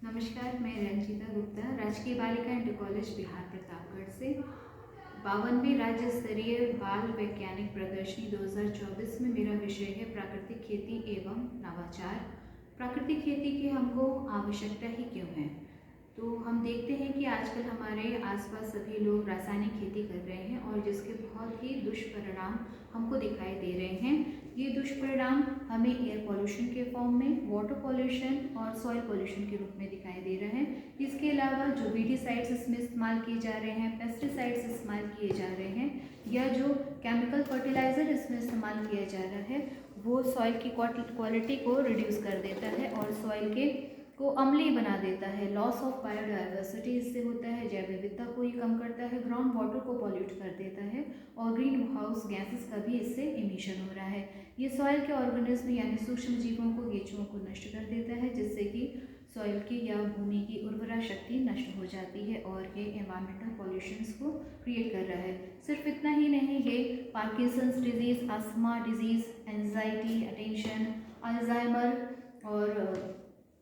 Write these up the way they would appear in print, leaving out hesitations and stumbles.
नमस्कार, मैं रंजीता गुप्ता राजकीय बालिका इंटर कॉलेज बिहार प्रतापगढ़ से 52वीं राज्य स्तरीय बाल वैज्ञानिक प्रदर्शनी 2024 में मेरा विषय है प्राकृतिक खेती एवं नवाचार। प्राकृतिक खेती की हमको आवश्यकता ही क्यों है? तो हम देखते हैं कि आजकल हमारे आसपास सभी लोग रासायनिक खेती कर रहे हैं और जिसके बहुत ही दुष्परिणाम हमको दिखाई दे रहे हैं। ये दुष्परिणाम हमें एयर पॉल्यूशन के फॉर्म में, वाटर पॉल्यूशन और सॉइल पॉल्यूशन के रूप में दिखाई दे रहे हैं। इसके अलावा जो वीडीसाइड्स इसमें इस्तेमाल किए जा रहे हैं, पेस्टिसाइड्स इस्तेमाल किए जा रहे हैं या जो केमिकल फर्टिलाइज़र इसमें इस्तेमाल किया जा रहा है वो सॉइल की क्वालिटी को रिड्यूस कर देता है और सॉइल को अम्लीय बना देता है। लॉस ऑफ बायोडाइवर्सिटी इससे होता है, जैव विविधता को ये कम करता है, ग्राउंड वाटर को पॉल्यूट कर देता है और ग्रीन हाउस गैसेस का भी इससे इमिशन हो रहा है। ये सॉइल के ऑर्गेनिज्म यानी सूक्ष्म जीवों को, केंचुओं को नष्ट कर देता है, जिससे कि सॉइल की या भूमि की उर्वरा शक्ति नष्ट हो जाती है और ये एनवायरमेंटल पॉल्यूशंस को क्रिएट कर रहा है। सिर्फ इतना ही नहीं, ये Parkinson's disease, asthma disease, anxiety, attention, Alzheimer और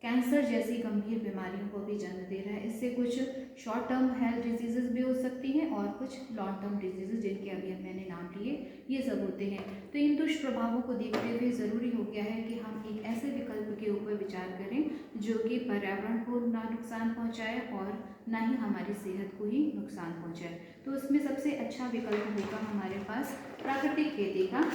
कैंसर जैसी गंभीर बीमारियों को भी जन्म दे रहा है। इससे कुछ शॉर्ट टर्म हेल्थ डिजीज़ेस भी हो सकती हैं और कुछ लॉन्ग टर्म डिजीज़ेस जिनके अभी मैंने नाम लिए, ये सब होते हैं। तो इन दुष्प्रभावों को देखते हुए ज़रूरी हो गया है कि हम एक ऐसे विकल्प के ऊपर विचार करें जो कि पर्यावरण को ना नुकसान पहुँचाए और ना ही हमारी सेहत को ही नुकसान पहुँचाए। तो उसमें सबसे अच्छा विकल्प होगा हमारे पास प्राकृतिक खेती का।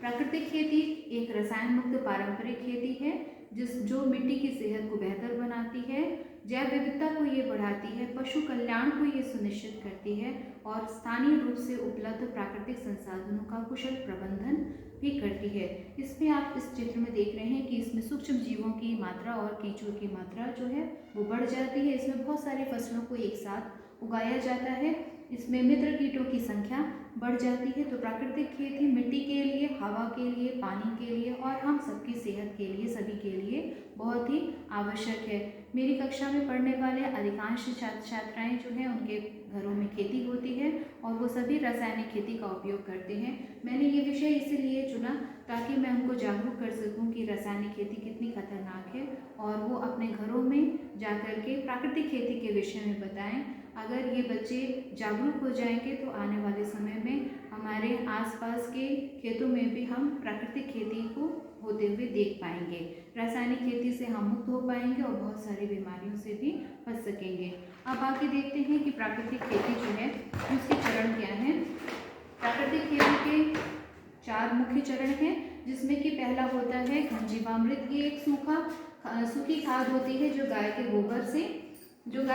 प्राकृतिक खेती एक रसायन मुक्त पारंपरिक खेती है जो मिट्टी की सेहत को बेहतर बनाती है, जैव विविधता को ये बढ़ाती है, पशु कल्याण को ये सुनिश्चित करती है और स्थानीय रूप से उपलब्ध प्राकृतिक संसाधनों का कुशल प्रबंधन भी करती है। इसमें आप इस चित्र में देख रहे हैं कि इसमें सूक्ष्म जीवों की मात्रा और केंचुओं की मात्रा जो है वो बढ़ जाती है। इसमें बहुत सारी फसलों को एक साथ उगाया जाता है। इसमें मित्र कीटों की संख्या बढ़ जाती है। तो प्राकृतिक खेती मिट्टी के लिए, हवा के लिए, पानी के लिए और हम सबकी सेहत के लिए, सभी के लिए बहुत ही आवश्यक है। मेरी कक्षा में पढ़ने वाले अधिकांश छात्र छात्राएं जो हैं उनके घरों में खेती होती है और वो सभी रासायनिक खेती का उपयोग करते हैं। मैंने ये विषय इसीलिए चुना ताकि मैं उनको जागरूक कर सकूं कि रासायनिक खेती कितनी खतरनाक है और वो अपने घरों में जाकर के प्राकृतिक खेती के विषय में बताएं। अगर ये बच्चे जागरूक हो जाएंगे तो आने वाले समय में हमारे आसपास के खेतों में भी हम प्राकृतिक खेती को होते हुए देख पाएंगे। रासायनिक खेती से हम मुक्त हो पाएंगे और बहुत सारी बीमारियों से भी बच सकेंगे। अब आगे देखते हैं कि प्राकृतिक खेती जो है उसके चरण क्या हैं। प्राकृतिक खेती के 4 मुख्य चरण हैं, जिसमें कि पहला होता है घनजीवामृत। ये एक सूखी खाद होती है जो गाय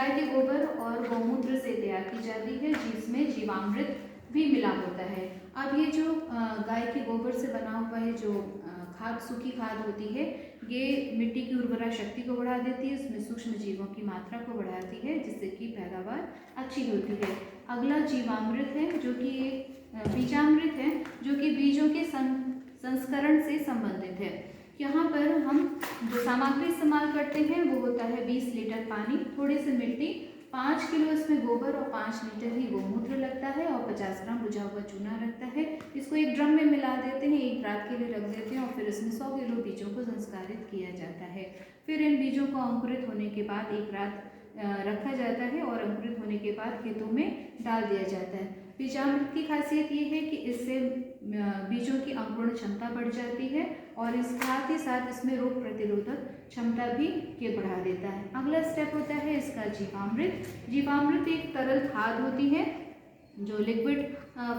के गोबर और गौमूत्र से तैयार की जाती है, जिसमें जीवामृत भी मिला होता है। अब ये जो गाय के गोबर से बना हुआ है जो सूखी खाद होती है, ये मिट्टी की उर्वरा शक्ति को बढ़ा देती है, इसमें सूक्ष्म जीवों की मात्रा को बढ़ाती है, जिससे कि पैदावार अच्छी होती है। अगला जीवामृत है जो कि एक बीजामृत है जो कि बीजों के संस्करण से संबंधित है। यहाँ पर हम जो सामग्री इस्तेमाल करते हैं वो होता है 20 लीटर पानी, थोड़ी सी मिट्टी, 5 किलो इसमें गोबर और 5 लीटर ही गौमूत्र लगता है और 50 ग्राम भुजा हुआ चूना लगता है। इसको एक ड्रम में मिला देते हैं, एक रात के लिए रख देते हैं और फिर इसमें 100 किलो बीजों को संस्कारित किया जाता है। फिर इन बीजों को अंकुरित होने के बाद एक रात रखा जाता है और अंकुरित होने के बाद खेतों में डाल दिया जाता है। बीजामृत की खासियत ये है कि इससे बीजों की अंकुरण क्षमता बढ़ जाती है और इस साथ ही साथ इसमें रोग प्रतिरोधक क्षमता भी ये बढ़ा देता है। अगला स्टेप होता है इसका जीवामृत। जीवामृत एक तरल खाद होती है जो लिक्विड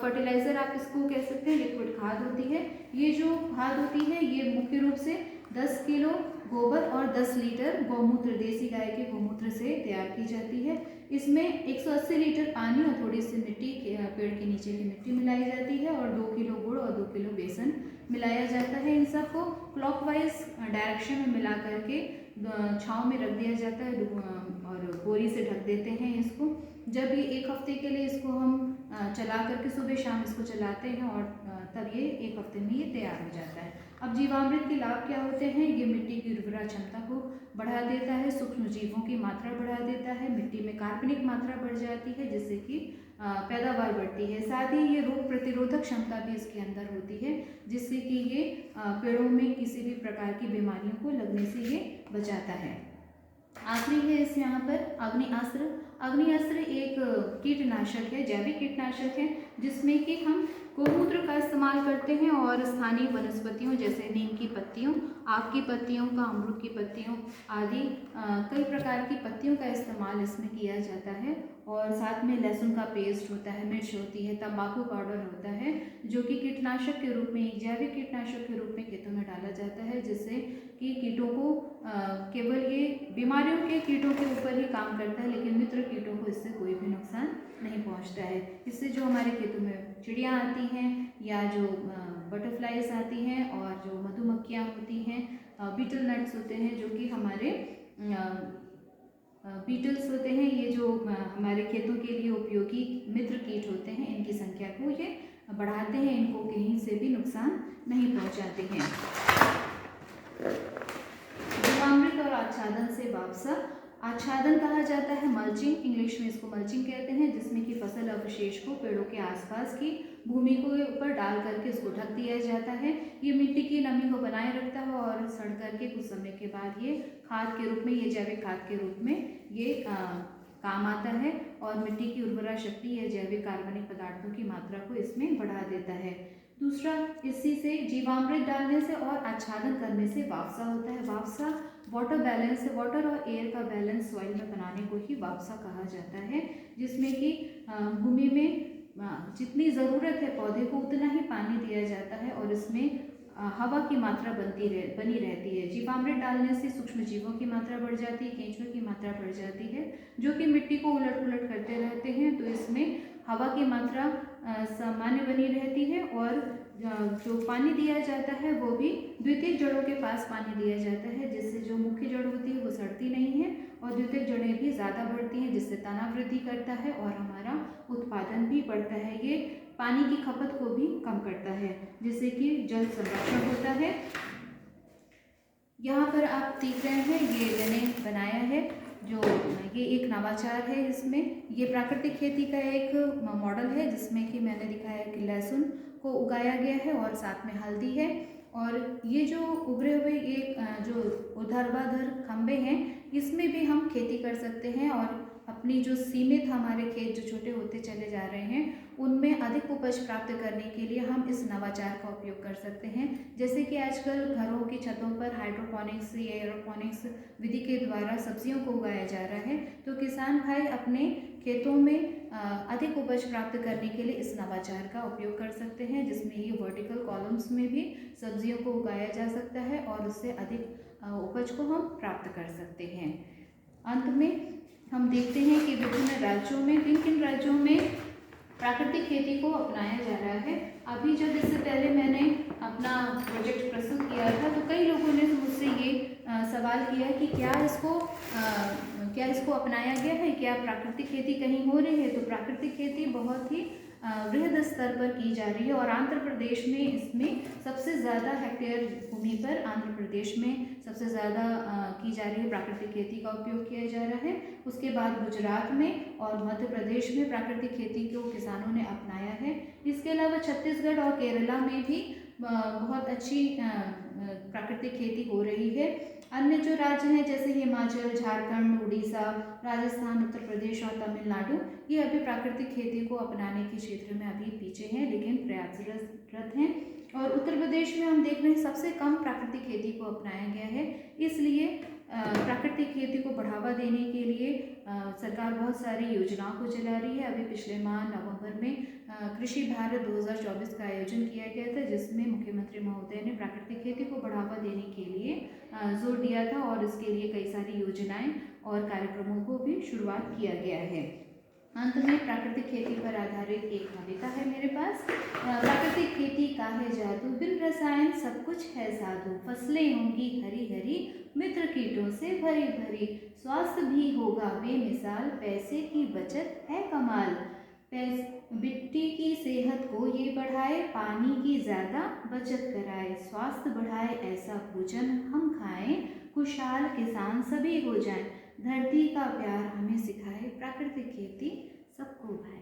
फर्टिलाइज़र आप इसको कह सकते हैं, लिक्विड खाद होती है। ये जो खाद होती है ये मुख्य रूप से 10 किलो गोबर और 10 लीटर गौमूत्र, देसी गाय के गौमूत्र से तैयार की जाती है। इसमें 180 लीटर पानी और थोड़ी सी मिट्टी, पेड़ के नीचे की मिट्टी मिलाई जाती है और 2 किलो गुड़ और 2 किलो बेसन मिलाया जाता है। इन सबको क्लॉकवाइज डायरेक्शन में मिला करके छाँव में रख दिया जाता है और बोरी से ढक देते हैं इसको। जब ये 1 हफ्ते के लिए इसको हम चला करके सुबह शाम इसको चलाते हैं और तब ये 1 हफ्ते में ये तैयार हो जाता है। अब जीवामृत के लाभ क्या होते हैं? ये मिट्टी की उर्वरा क्षमता को बढ़ा देता है, सूक्ष्म जीवों की मात्रा बढ़ा देता है, मिट्टी में कार्बनिक मात्रा बढ़ जाती है जिससे कि पैदावार बढ़ती है। साथ ही ये रोग प्रतिरोधक क्षमता भी इसके अंदर होती है जिससे कि ये पेड़ों में किसी भी प्रकार की बीमारियों को लगने से ये बचाता है। आखिरी है इस यहाँ पर अग्निअस्त्र। अग्निअस्त्र एक कीटनाशक है, जैविक कीटनाशक है, जिसमें कि हम गोमूत्र का इस्तेमाल करते हैं और स्थानीय वनस्पतियों जैसे नीम की पत्तियों, आक की पत्तियों का, अमरूद की पत्तियों आदि कई प्रकार की पत्तियों का इस्तेमाल इसमें किया जाता है। और साथ में लहसुन का पेस्ट होता है, मिर्च होती है, तंबाकू पाउडर होता है, जो कि कीटनाशक के रूप में, एक जैविक कीटनाशक के रूप में खेतों में डाला जाता है, जिससे कि कीटों को केवल ये बीमारियों के कीटों के ऊपर ही काम करता है, लेकिन मित्र कीटों को इससे कोई भी नुकसान नहीं पहुंचता है। इससे जो हमारे खेतों में चिड़ियाँ आती हैं या जो बटरफ्लाइज आती हैं और जो मधुमक्खियाँ होती हैं, बीटल नट्स होते हैं, जो कि हमारे बीटल्स होते हैं, ये जो हमारे खेतों के लिए उपयोगी मित्र कीट होते हैं, इनकी संख्या को ये बढ़ाते हैं, इनको कहीं से भी नुकसान नहीं पहुंचाते हैं। जीवामृत और आच्छादन से वापसा। आच्छादन कहा जाता है मल्चिंग, इंग्लिश में इसको मल्चिंग कहते हैं, जिसमें कि फसल अवशेष को पेड़ों के आसपास की भूमि को ऊपर डाल करके इसको ढक दिया जाता है। ये मिट्टी की नमी को बनाए रखता है और सड़ करके कुछ समय के बाद ये खाद के रूप में, ये जैविक खाद के रूप में ये काम आता है और मिट्टी की उर्वरा शक्ति या जैविक कार्बनिक पदार्थों की मात्रा को इसमें बढ़ा देता है। दूसरा, इसी से जीवामृत डालने से और आच्छादन करने से वापसा होता है। वापसा वाटर बैलेंस है, वाटर और एयर का बैलेंस सॉइल में बनाने को ही वापसा कहा जाता है, जिसमें कि भूमि में जितनी ज़रूरत है पौधे को उतना ही पानी दिया जाता है और इसमें हवा की मात्रा बनी रहती है। जीवामृत डालने से सूक्ष्म जीवों की मात्रा बढ़ जाती है, केंचुए की मात्रा बढ़ जाती है, जो कि मिट्टी को उलट पुलट करते रहते हैं, तो इसमें हवा की मात्रा सामान्य बनी रहती है और जो पानी दिया जाता है वो भी द्वितीयक जड़ों के पास पानी दिया जाता है, जिससे जो मुख्य जड़ होती है वो सड़ती नहीं है और द्वितीयक जड़ें भी ज़्यादा बढ़ती हैं, जिससे तना वृद्धि करता है और हमारा उत्पादन भी बढ़ता है। ये पानी की खपत को भी कम करता है, जिससे कि जल संरक्षण होता है। यहाँ पर आप देख रहे हैं, ये मैंने बनाया है, जो ये एक नवाचार है। इसमें ये प्राकृतिक खेती का एक मॉडल है, जिसमें कि मैंने दिखाया कि लहसुन को उगाया गया है और साथ में हल्दी है, और ये जो उभरे हुए ये जो ऊर्ध्वाधर खंबे हैं, इसमें भी हम खेती कर सकते हैं और अपनी जो सीमित हमारे खेत जो छोटे होते चले जा रहे हैं, उनमें अधिक उपज प्राप्त करने के लिए हम इस नवाचार का उपयोग कर सकते हैं। जैसे कि आजकल घरों की छतों पर हाइड्रोपोनिक्स या एरोपोनिक्स विधि के द्वारा सब्जियों को उगाया जा रहा है, तो किसान भाई अपने खेतों में अधिक उपज प्राप्त करने के लिए इस नवाचार का उपयोग कर सकते हैं, जिसमें ये वर्टिकल कॉलम्स में भी सब्जियों को उगाया जा सकता है और उससे अधिक उपज को हम प्राप्त कर सकते हैं। अंत में हम देखते हैं कि विभिन्न राज्यों में, किन किन राज्यों में प्राकृतिक खेती को अपनाया जा रहा है। अभी जब इससे पहले मैंने अपना प्रोजेक्ट प्रस्तुत किया था, तो कई लोगों ने मुझसे ये सवाल किया कि क्या इसको अपनाया गया है, क्या प्राकृतिक खेती कहीं हो रही है। तो प्राकृतिक खेती बहुत ही वृहद स्तर पर की जा रही है और आंध्र प्रदेश में इसमें सबसे ज़्यादा हेक्टेयर भूमि पर आंध्र प्रदेश में सबसे ज़्यादा की जा रही है, प्राकृतिक खेती का उपयोग किया जा रहा है। उसके बाद गुजरात में और मध्य प्रदेश में प्राकृतिक खेती को किसानों ने अपनाया है। इसके अलावा छत्तीसगढ़ और केरला में भी बहुत अच्छी प्राकृतिक खेती हो रही है। अन्य जो राज्य हैं जैसे हिमाचल, झारखंड, उड़ीसा, राजस्थान, उत्तर प्रदेश और तमिलनाडु, ये अभी प्राकृतिक खेती को अपनाने के क्षेत्र में अभी पीछे हैं, लेकिन प्रयासरत हैं। और उत्तर प्रदेश में हम देख रहे हैं सबसे कम प्राकृतिक खेती को अपनाया गया है। इसलिए प्राकृतिक खेती को बढ़ावा देने के लिए सरकार बहुत सारी योजनाओं को चला रही है। अभी पिछले माह नवंबर में कृषि भारत 2024 का आयोजन किया गया था, जिसमें मुख्यमंत्री महोदय ने प्राकृतिक खेती को बढ़ावा देने के लिए जोर दिया था और इसके लिए कई सारी योजनाएं और कार्यक्रमों को भी शुरुआत किया गया है। अंत में प्राकृतिक खेती पर आधारित एक कविता है मेरे पास। प्राकृतिक खेती का है जादू, बिन रसायन सब कुछ है साधु, फसलें होंगी हरी हरी, मित्र कीटों से भरी भरी, स्वास्थ्य भी होगा बेमिसाल, पैसे की बचत है कमाल। मिट्टी की सेहत को ये बढ़ाए, पानी की ज़्यादा बचत कराए, स्वास्थ्य बढ़ाए ऐसा भोजन हम खाएं, खुशहाल किसान सभी हो जाएं, धरती का प्यार हमें सिखाए, प्राकृतिक खेती सबको भाए।